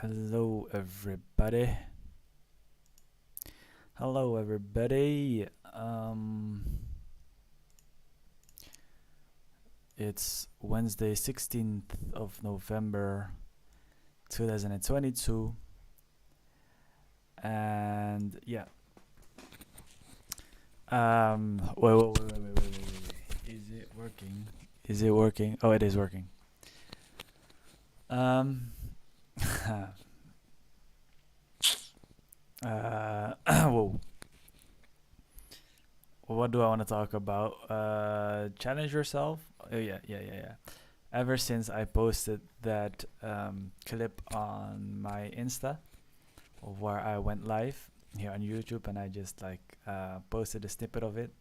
Hello, everybody. Hello, everybody. It's Wednesday, 16th of November, 2022. And yeah. Wait. Is it working? Is it working? Oh, it is working. Um, whoa. What do I want to talk about? Challenge yourself? Oh, yeah. Ever since I posted that clip on my Insta of where I went live here on YouTube, and I just posted a snippet of it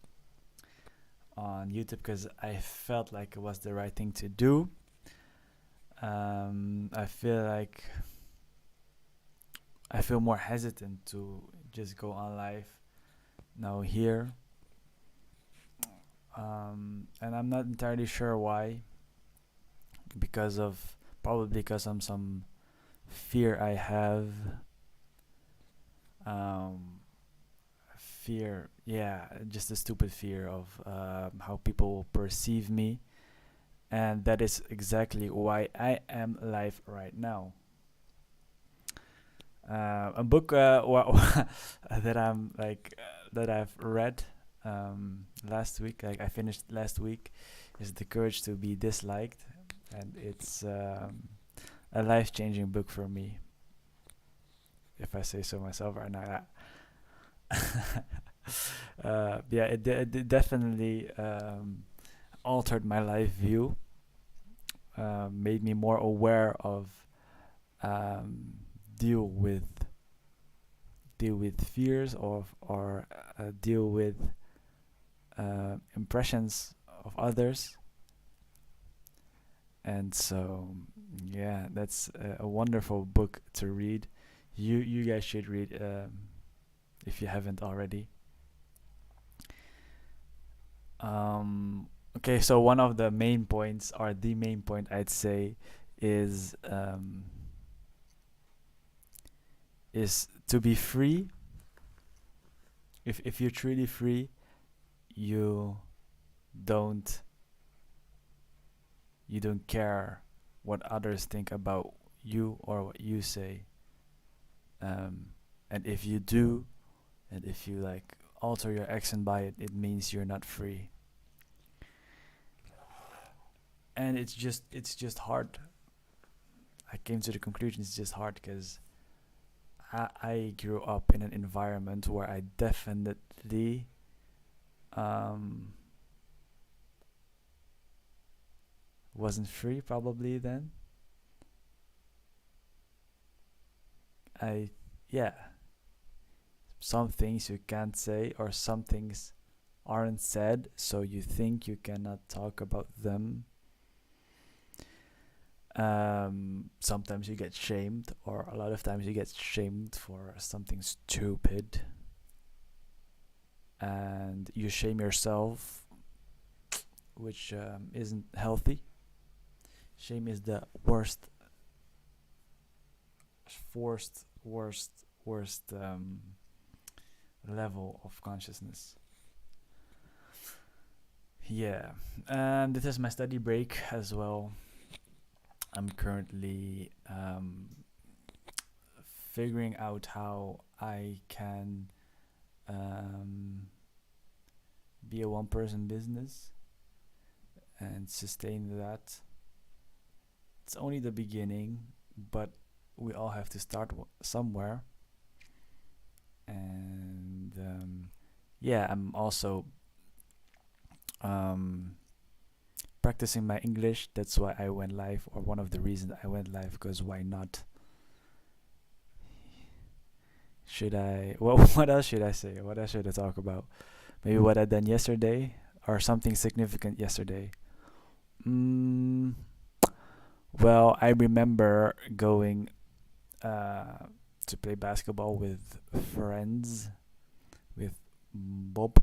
on YouTube because I felt like it was the right thing to do. I feel like I feel more hesitant to just go on live now here, and I'm not entirely sure why. Because of probably because of some fear I have. Fear, yeah, just a stupid fear of how people will perceive me, and that is exactly why I am live right now. A book that I'm that I've read last week, like I finished last week, is The Courage to Be Disliked, and it's a life-changing book for me, if I say so myself right now. Yeah, it definitely altered my life view, made me more aware of um, deal with deal with fears or deal with impressions of others. And so yeah, that's a wonderful book to read. You guys should read, if you haven't already. Okay, so one of the main points, or the main point I'd say, is to be free. If you're truly free, you don't you don't care what others think about you or what you say. And if you do, and if you alter your action by it, it means you're not free. And it's just hard. I came to the conclusion it's just hard because I grew up in an environment where I definitely um, wasn't free. Probably then I yeah, some things you can't say, or some things aren't said, so you think you cannot talk about them. Sometimes you get shamed, or a lot of times you get shamed for something stupid, and you shame yourself, which isn't healthy. Shame is the worst level of consciousness. Yeah, and this is my study break as well. I'm currently figuring out how I can um, be a one-person business and sustain that. It's only the beginning, but we all have to start somewhere. And yeah, I'm also practicing my English. That's why I went live, or one of the reasons I went live, because why not? Should I? Well, what else should I say? What else should I talk about? Maybe what I done yesterday, or something significant yesterday. Mm, well, I remember going to play basketball with friends, with Bob.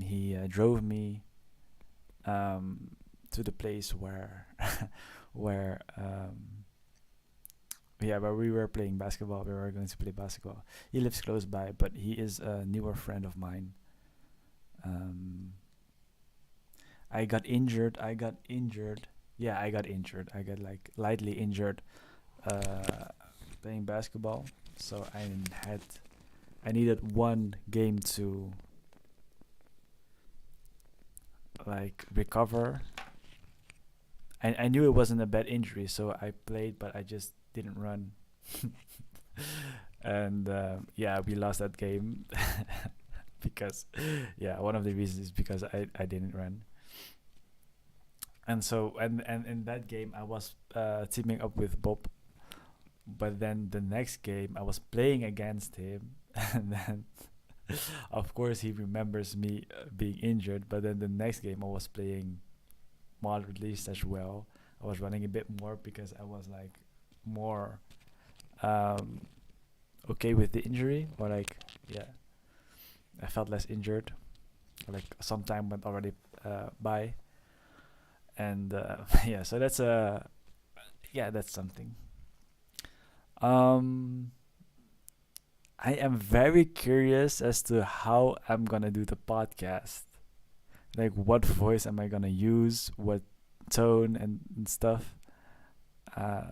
He drove me to the place where where Yeah, but we were playing basketball. We were going to play basketball. He lives close by, but he is a newer friend of mine. Um, I got injured. I got injured. Yeah, I got injured. I got like lightly injured playing basketball. So had I needed one game to like recover. I knew it wasn't a bad injury, so I played, but I just didn't run. And yeah, we lost that game because yeah, one of the reasons is because I didn't run. And so and in that game I was teaming up with Bob, but then the next game I was playing against him, and then of course he remembers me being injured. But then the next game I was playing moderately as well. I was running a bit more because I was like more um, okay with the injury, or like yeah, I felt less injured. Like some time went already by, and yeah, so that's yeah, that's something. Um, I am very curious as to how I'm gonna do the podcast. Like, what voice am I gonna use? What tone and stuff? Uh,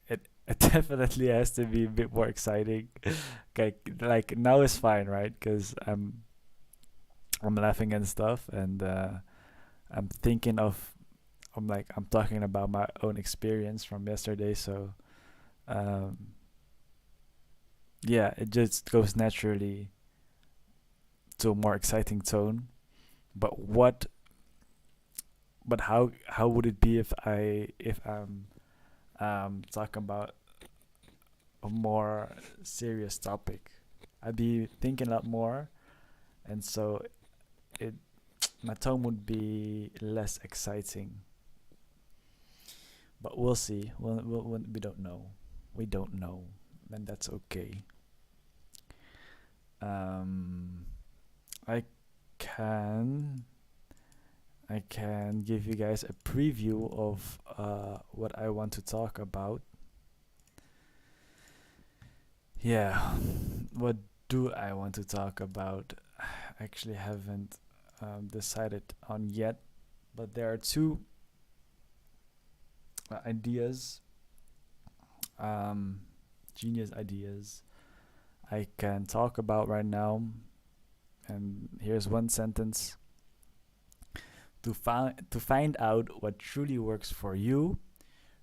it definitely has to be a bit more exciting. Like now is fine, right? Because I'm laughing and stuff, and I'm thinking of I'm talking about my own experience from yesterday. So um, yeah, it just goes naturally to a more exciting tone. But how would it be if I'm talking about a more serious topic? I'd be thinking a lot more, and so it my tone would be less exciting. But we'll see. We don't know. We don't know, and that's okay. Um, I can I can give you guys a preview of what I want to talk about. Yeah, what do I want to talk about? I actually haven't decided on yet, but there are two ideas, um, genius ideas I can talk about right now. And here's one sentence: to find out what truly works for you,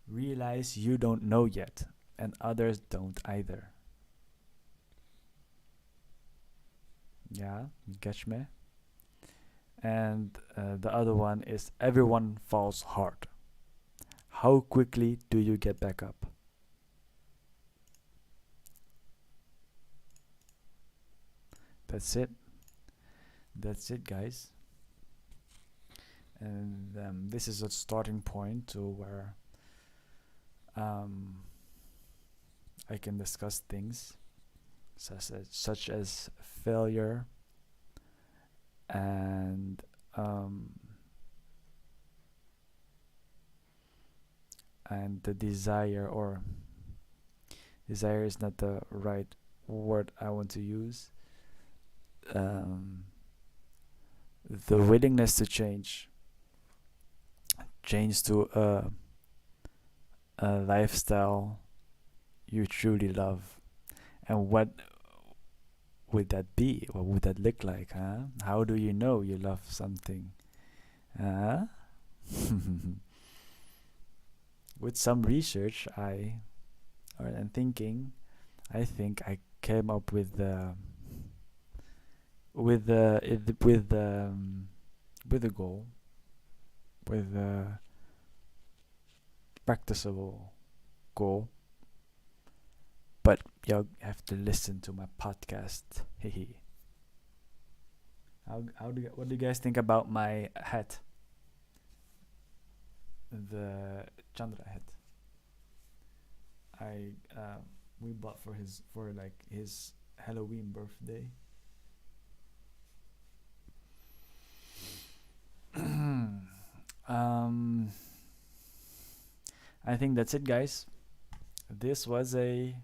realize you don't know yet, and others don't either. Yeah, you catch me? And the other one is everyone falls hard. How quickly do you get back up? That's it. That's it, guys. And this is a starting point to where um, I can discuss things such as failure and um, the desire, or desire is not the right word I want to use. Um, the willingness to change to a lifestyle you truly love, and what would that be? What would that look like, huh? How do you know you love something? Huh? With some research, and thinking, I think I came up with with the with a goal, with a practicable goal. But you have to listen to my podcast. Hehe. What do you guys think about my hat? The Chandra hat. I we bought for like his Halloween birthday. um, I think that's it, guys. this was a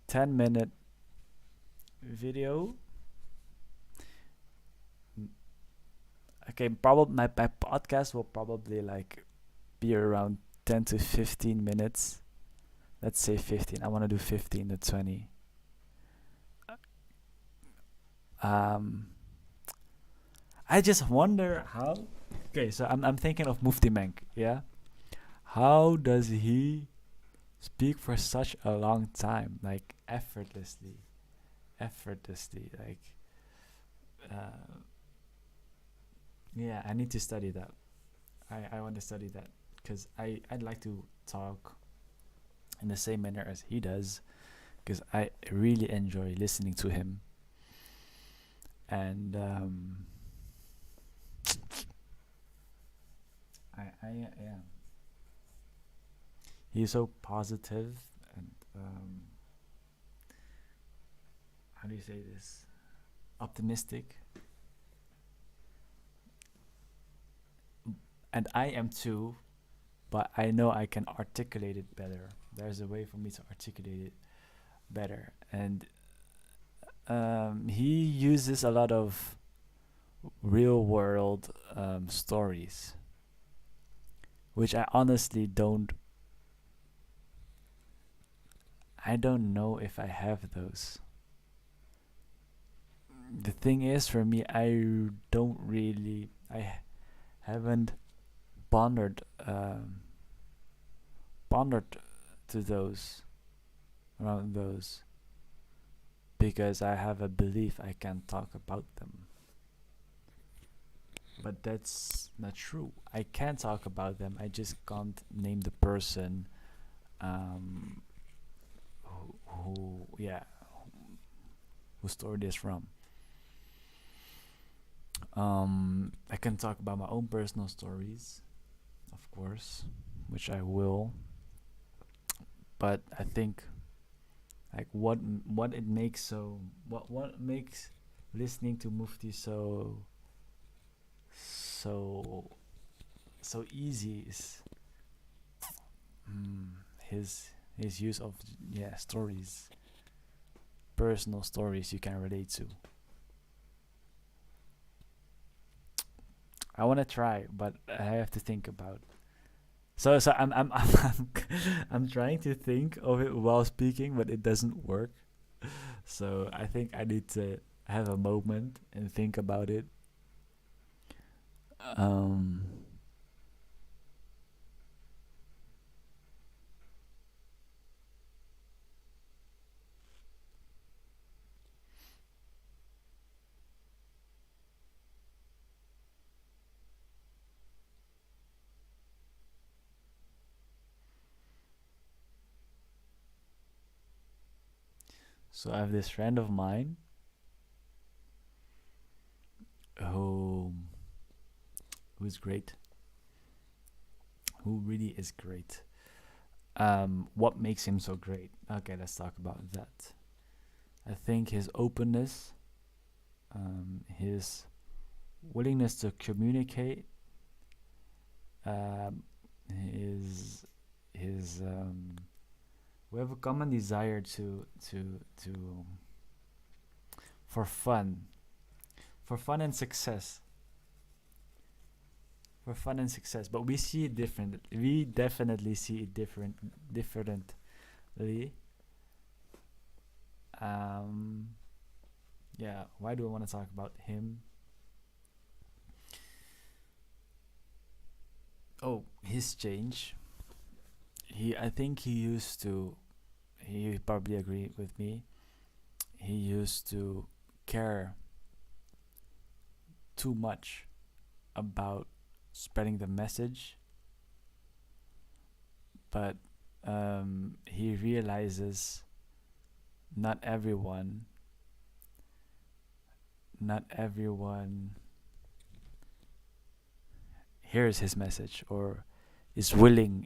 10-minute video. Okay, probably my podcast will probably like be around 10 to 15 minutes. Let's say 15. I want to do 15 to 20. Um, I just wonder how. Okay, so I'm thinking of Mufti Menk. Yeah, how does he speak for such a long time, like effortlessly, like. Uh, yeah, I need to study that. I want to study that because I'd like to talk in the same manner as he does because I really enjoy listening to him. And yeah, he's so positive and how do you say this? Optimistic. And I am too, but I know I can articulate it better. There's a way for me to articulate it better. And he uses a lot of real world stories, which I honestly don't. I don't know if I have those. The thing is, for me, I don't really. Haven't pondered pondered to those around those because I have a belief I can talk about them. But that's not true. I can talk about them. I just can't name the person um, who yeah, who story this from. I can talk about my own personal stories, of course, which I will. But I think like what it makes so what makes listening to Mufti so so easy is mm, his use of yeah stories, personal stories you can relate to. I want to try, but I have to think about. So I'm trying to think of it while speaking, but it doesn't work. So I think I need to have a moment and think about it. Um, so I have this friend of mine who who's great, who really is great. What makes him so great? Okay, let's talk about that. I think his openness, his willingness to communicate, um, his his we have a common desire to for fun, for fun and success, for fun and success. But we see it different. We definitely see it differently. Um, yeah. Why do I want to talk about him? Oh, his change. I think he used to. He probably agree with me. He used to care too much about spreading the message, but he realizes not everyone, not everyone hears his message or is willing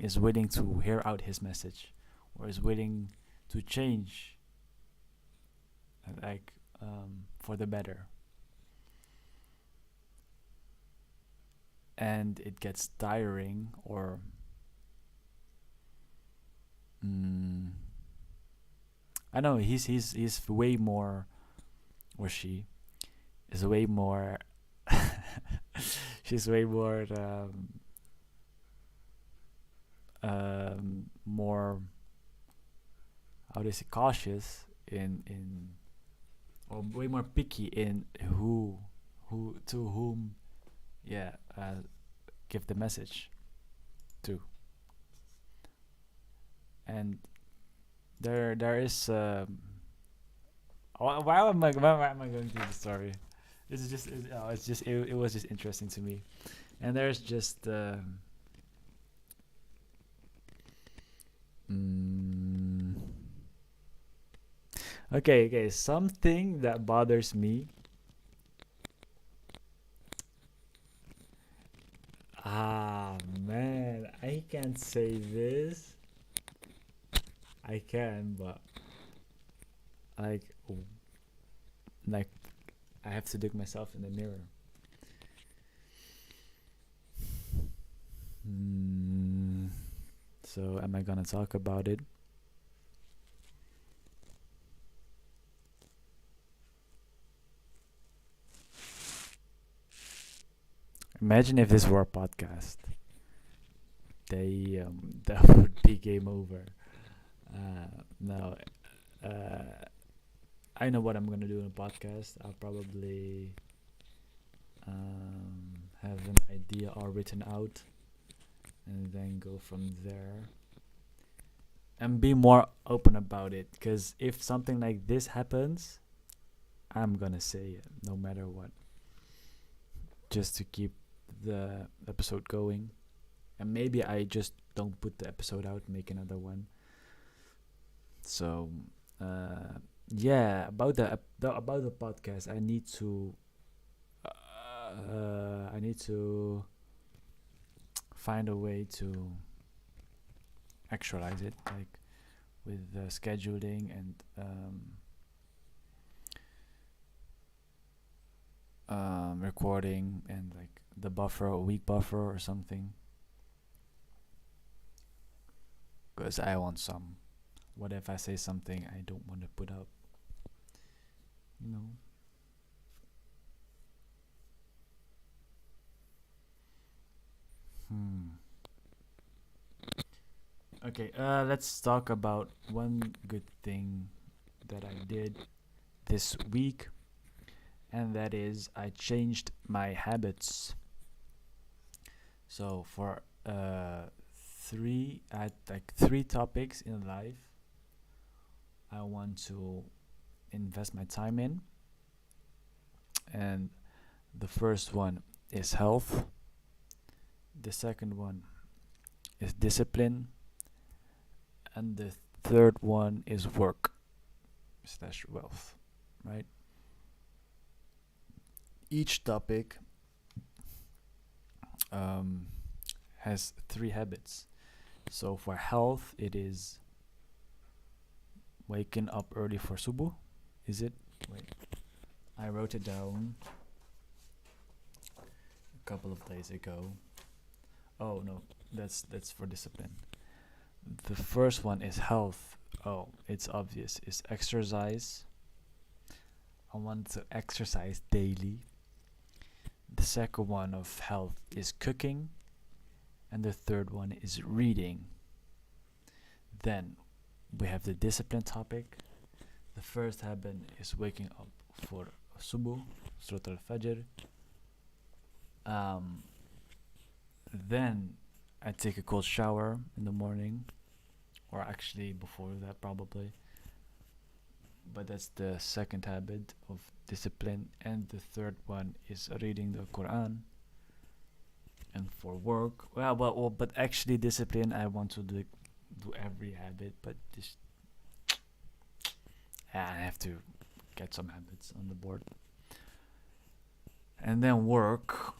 to hear out his message or is willing to change like for the better, and it gets tiring or I know he's way more, or she is way more. She's way more more, how do you say, cautious in or way more picky in who to whom, yeah, give the message to. And there is why am I going through the story? This is just it's just it was just interesting to me. And there's just mm, okay, something that bothers me. Ah, man, I can't say this. I can, but like like I have to look myself in the mirror. Hmm. So am I gonna talk about it? Imagine if this were a podcast. That would be game over. No, uh, I know what I'm gonna do in a podcast. I'll probably have an idea all written out, and then go from there and be more open about it. Because if something like this happens, I'm gonna say it no matter what, just to keep the episode going. And maybe I just don't put the episode out, make another one. So, yeah, about the podcast, I need to find a way to actualize it, like with scheduling and recording and like the buffer, a week buffer or something. Because I want some. What if I say something I don't want to put up? You know. Hmm. Okay. Let's talk about one good thing that I did this week, and that is I changed my habits. So for I had like three topics in life I want to invest my time in, and the first one is health. The second one is discipline, and the third one is work slash wealth. Right. Each topic um, has three habits. So for health, it is waking up early for subuh. Is it? Wait, I wrote it down a couple of days ago. Oh no, that's for discipline. The first one is health. Oh, it's obvious. It's exercise. I want to exercise daily. The second one of health is cooking, and the third one is reading. Then we have the discipline topic. The first habit is waking up for subuh, surat al-fajr. Um, then I take a cold shower in the morning, or actually before that probably. But that's the second habit of discipline, and the third one is reading the Quran. And for work, but actually discipline I want to do every habit, but just I have to get some habits on the board. And then work,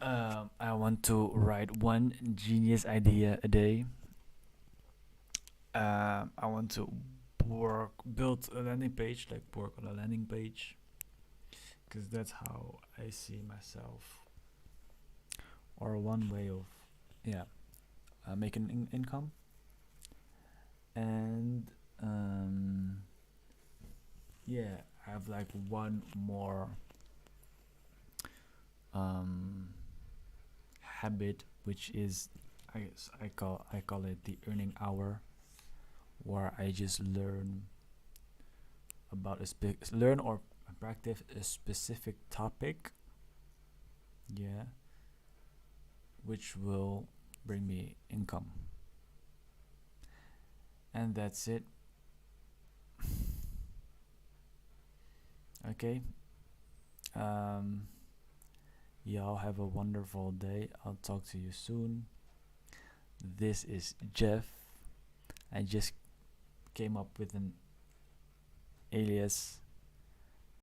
I want to write one genius idea a day. I want to build a landing page, like work on a landing page, because that's how I see myself, or one way of, yeah, making income. And Um, yeah, I have like one more um, habit, which is I call it the earning hour, where I just learn or practice a specific topic. Yeah, which will bring me income, and that's it. Okay. Um, y'all have a wonderful day. I'll talk to you soon. This is Jeff. I just came up with an alias